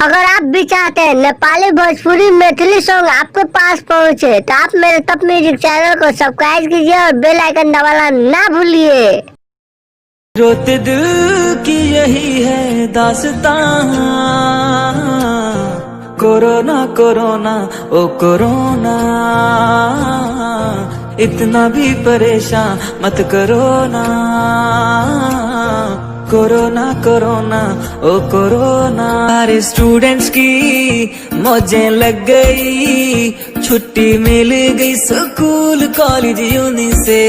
अगर आप भी चाहते हैं नेपाली भोजपुरी मैथिली सॉन्ग आपके पास पहुंचे तो आप मेरे टॉप म्यूजिक चैनल को सब्सक्राइब कीजिए और बेल आइकन दबाना ना भूलिए। रोते दिल की यही है दास्तां, कोरोना कोरोना ओ कोरोना, इतना भी परेशान मत करो ना, कोरोना कोरोना ओ कोरोना। सारे स्टूडेंट्स की मौजें लग गई, छुट्टी मिल गई स्कूल कॉलेज यूनी से,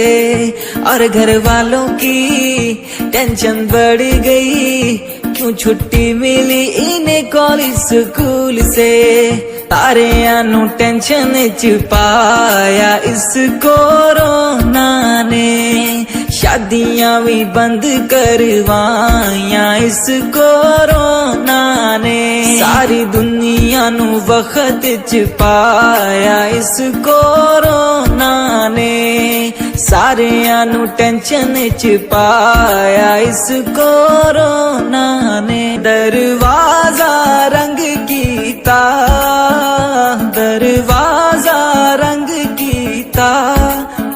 और घर वालों की टेंशन बढ़ गई, क्यों छुट्टी मिली इन्हें कॉलेज स्कूल से। सारे आनू टेंशन च पाया इस कोरोना ने, शादियां भी बंद करवाया इस कोरोना ने, सारी दुनिया नू वक्त च पाया इस कोरोना ने, सारे आनू टेंशन च पाया इस कोरोना ने। दरवाजा रंग कीता, दरवाजा रंग कीता,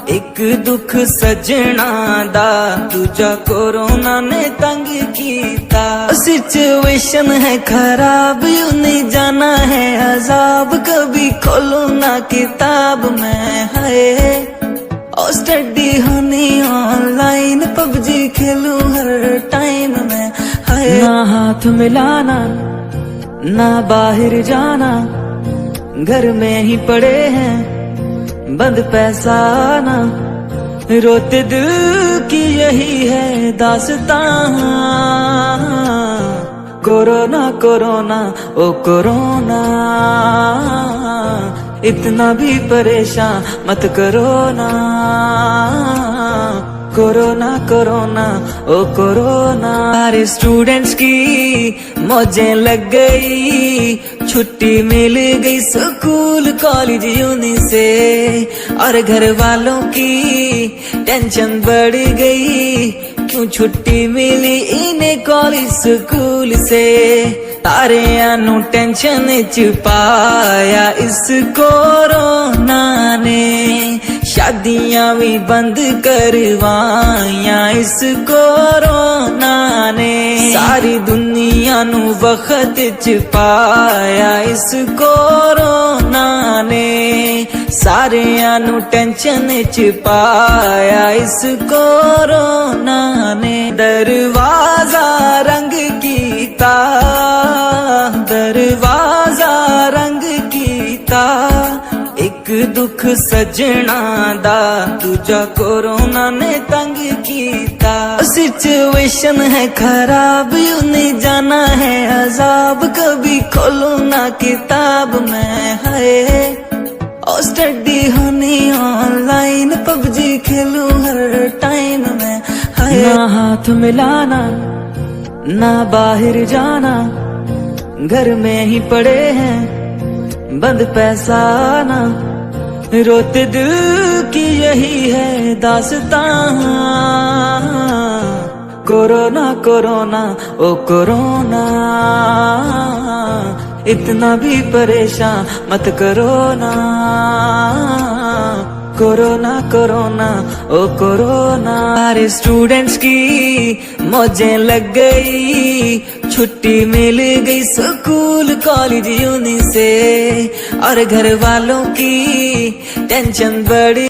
एक दुख सजना दा दूजा कोरोना ने तंग कीता। सिचुएशन है खराब, यूं नहीं जाना है अजाब, कभी खोलू ना किताब में है, और स्टडी होनी ऑनलाइन, पबजी खेलूं हर टाइम में है। ना हाथ मिलाना ना बाहर जाना, घर में ही पड़े हैं बंद पैसा आना, रोते दिल की यही है दास्तां, कोरोना कोरोना ओ कोरोना, इतना भी परेशान मत करो ना, कोरोना कोरोना ओ कोरोना। सारे स्टूडेंट्स की मौजें लग गई, छुट्टी मिल गई स्कूल कॉलेज यूनी से, और घर वालों की टेंशन बढ़ गई, क्यों छुट्टी मिली इन्हें कॉलेज स्कूल से। सारे आनू टेंशन च पाया इस कोरोना ने, शादियां भी बंद करवाया इस कोरोना ने, सारी दुनिया नू वक्त च पाया इस कोरोना ने, सारे आनू टेंशन च पाया इस कोरोना ने। दरवाजा रंग कीता, दरवाजा रंग कीता, एक दुख सजना दा दूजा कोरोना ने तंग कीता। सिचुएशन है खराब, यूं नहीं जाना है अजाब, कभी खोलू ना किताब में है, और स्टडी होनी ऑनलाइन, पबजी खेलूं हर टाइम में है। ना हाथ मिलाना ना बाहर जाना, घर में ही पड़े हैं बंद पैसा आना, रोते दिल की यही है दास्तां, कोरोना कोरोना ओ कोरोना, इतना भी परेशान मत करो ना, कोरोना कोरोना ओ कोरोना। सारे स्टूडेंट्स की मौजें लग गई, छुट्टी मिल गई स्कूल कॉलेज यूनी से, और घर वालों की टेंशन बढ़ी।